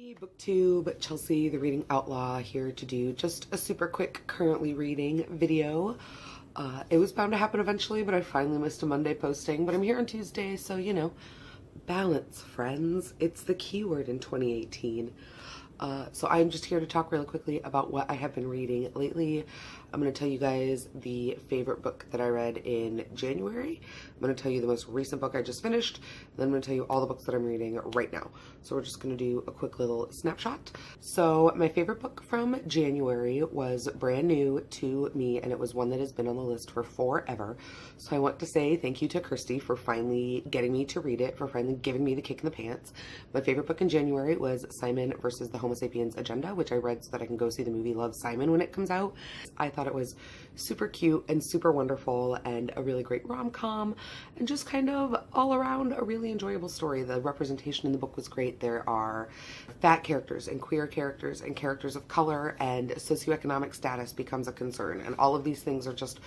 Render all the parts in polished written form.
Hey Booktube, Chelsea the Reading Outlaw here to do just a super quick currently reading video. It was bound to happen eventually, but I finally missed a Monday posting, but I'm here on Tuesday, so you know, balance, friends. It's the keyword in 2018. So I'm just here to talk really quickly about what I have been reading lately. I'm going to tell you guys the favorite book that I read in January. I'm going to tell you the most recent book I just finished. And then I'm going to tell you all the books that I'm reading right now. So we're just going to do a quick little snapshot. So my favorite book from January was brand new to me, and it was one that has been on the list for forever. So I want to say thank you to Kirsty for finally getting me to read it, for finally giving me the kick in the pants. My favorite book in January was Simon versus the Homo Sapiens Agenda, which I read so that I can go see the movie Love, Simon when it comes out. I thought it was super cute and super wonderful and a really great rom-com and just kind of all around a really enjoyable story. The representation in the book was great. There are fat characters and queer characters and characters of color, and socioeconomic status becomes a concern, and all of these things are just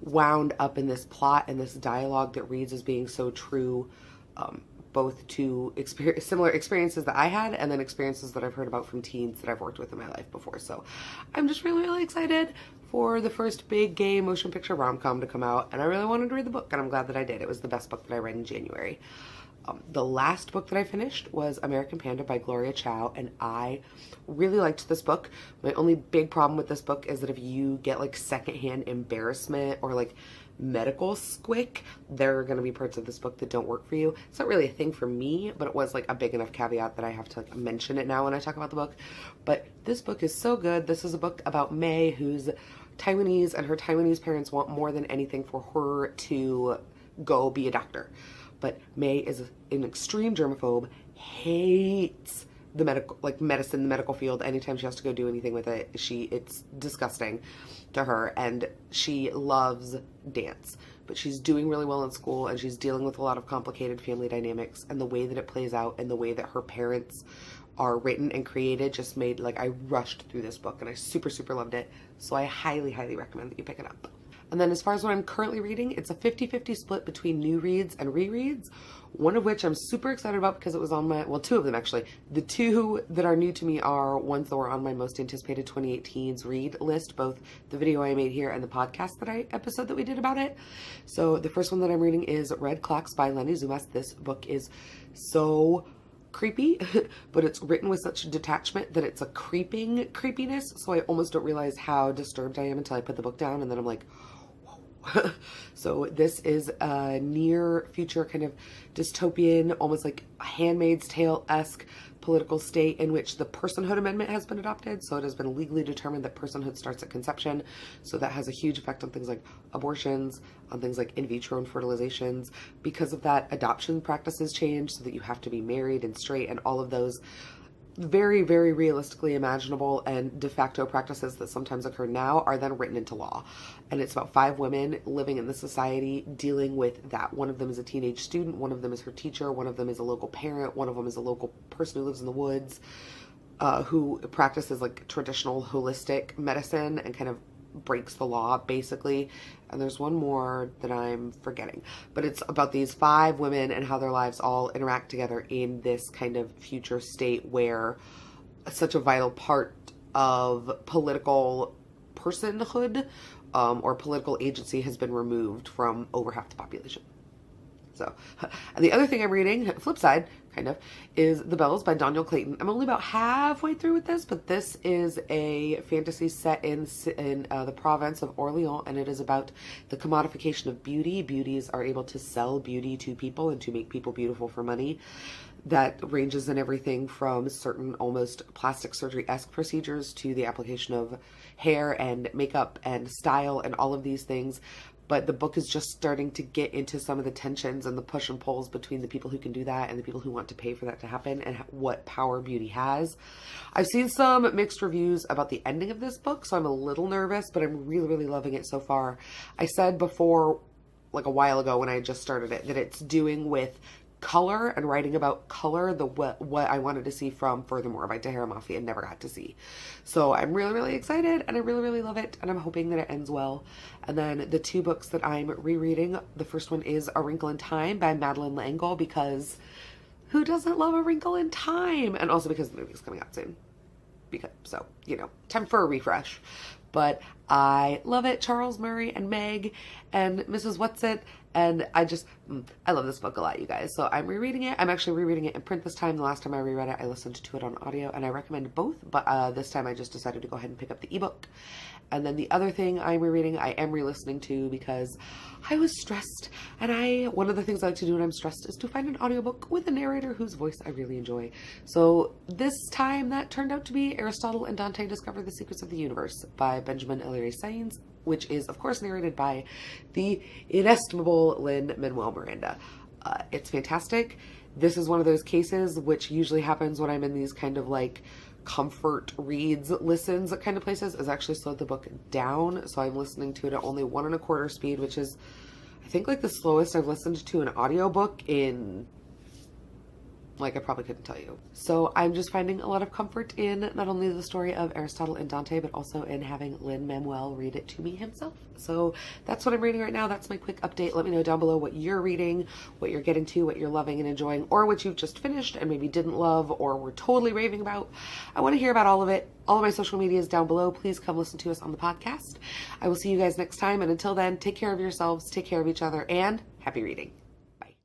wound up in this plot and this dialogue that reads as being so true, both to similar experiences that I had and then experiences that I've heard about from teens that I've worked with in my life before. So I'm just really excited for the first big gay motion picture rom-com to come out, and I really wanted to read the book, and I'm glad that I did. It was the best book that I read in January. The last book that I finished was American Panda by Gloria Chow, and I really liked this book. My only big problem with this book is that if you get like secondhand embarrassment or like medical squick, there are going to be parts of this book that don't work for you. It's not really a thing for me, but it was like a big enough caveat that I have to like mention it now when I talk about the book. But this book is so good. This is a book about May, who's Taiwanese, and her Taiwanese parents want more than anything for her to go be a doctor. But May is an extreme germaphobe, hates the medicine, the medical field. Anytime she has to go do anything with it, it's disgusting to her, and she loves dance. But she's doing really well in school, and she's dealing with a lot of complicated family dynamics, and the way that it plays out and the way that her parents are written and created just made, like, I rushed through this book and I super loved it. So I highly recommend that you pick it up. And then as far as what I'm currently reading, it's a 50-50 split between new reads and rereads, one of which I'm super excited about because it was on my, well, two of them actually. The two that are new to me are ones that were on my most anticipated 2018's read list, both the video I made here and the podcast episode that we did about it. So the first one that I'm reading is Red Clocks by Lenny Zumas. This book is so creepy, but it's written with such detachment that it's a creeping creepiness, so I almost don't realize how disturbed I am until I put the book down, and then I'm like, so this is a near future kind of dystopian, almost like Handmaid's Tale-esque political state in which the personhood amendment has been adopted. So it has been legally determined that personhood starts at conception. So that has a huge effect on things like abortions, on things like in vitro and fertilizations. Because of that, adoption practices change so that you have to be married and straight, and all of those very realistically imaginable and de facto practices that sometimes occur now are then written into law. And it's about 5 women living in the society dealing with that. One of them is a teenage student, one of them is her teacher, one of them is a local parent, one of them is a local person who lives in the woods, who practices like traditional holistic medicine and kind of breaks the law basically. And there's one more that I'm forgetting, but it's about these 5 women and how their lives all interact together in this kind of future state where such a vital part of political personhood or political agency has been removed from over half the population. So, and the other thing I'm reading, flip side, kind of, is The Bells by Daniel Clayton. I'm only about halfway through with this, but this is a fantasy set in the province of Orleans, and it is about the commodification of beauty. Beauties are able to sell beauty to people and to make people beautiful for money. That ranges in everything from certain almost plastic surgery-esque procedures to the application of hair and makeup and style and all of these things. But the book is just starting to get into some of the tensions and the push and pulls between the people who can do that and the people who want to pay for that to happen, and what power beauty has. I've seen some mixed reviews about the ending of this book, so I'm a little nervous, but I'm really loving it so far. I said before, like a while ago when I just started it, that it's doing with color and writing about color, what I wanted to see from Furthermore by Tahira Mafi and never got to see. So I'm really excited, and I really love it, and I'm hoping that it ends well. And then the 2 books that I'm rereading, the first one is A Wrinkle in Time by Madeleine L'Engle, because who doesn't love A Wrinkle in Time? And also because the movie's coming out soon. So, time for a refresh. But I love it. Charles Murray and Meg and Mrs. Whatsit. And I love this book a lot, you guys. So I'm rereading it. I'm actually rereading it in print this time. The last time I reread it, I listened to it on audio, and I recommend both. But this time I just decided to go ahead and pick up the ebook. And then the other thing I'm rereading, I am re-listening to because I was stressed. And one of the things I like to do when I'm stressed is to find an audiobook with a narrator whose voice I really enjoy. So this time that turned out to be Aristotle and Dante Discover the Secrets of the Universe by Benjamin Ellery Sainz, which is, of course, narrated by the inestimable Lin-Manuel Miranda. It's fantastic. This is one of those cases which usually happens when I'm in these kind of like comfort reads, listens kind of places, is actually slowed the book down. So I'm listening to it at only 1 1/4 speed, which is, I think, like the slowest I've listened to an audiobook in, like, I probably couldn't tell you. So I'm just finding a lot of comfort in not only the story of Aristotle and Dante, but also in having Lin-Manuel read it to me himself. So that's what I'm reading right now. That's my quick update. Let me know down below what you're reading, what you're getting to, what you're loving and enjoying, or what you've just finished and maybe didn't love or were totally raving about. I want to hear about all of it. All of my social media is down below. Please come listen to us on the podcast. I will see you guys next time. And until then, take care of yourselves, take care of each other, and happy reading.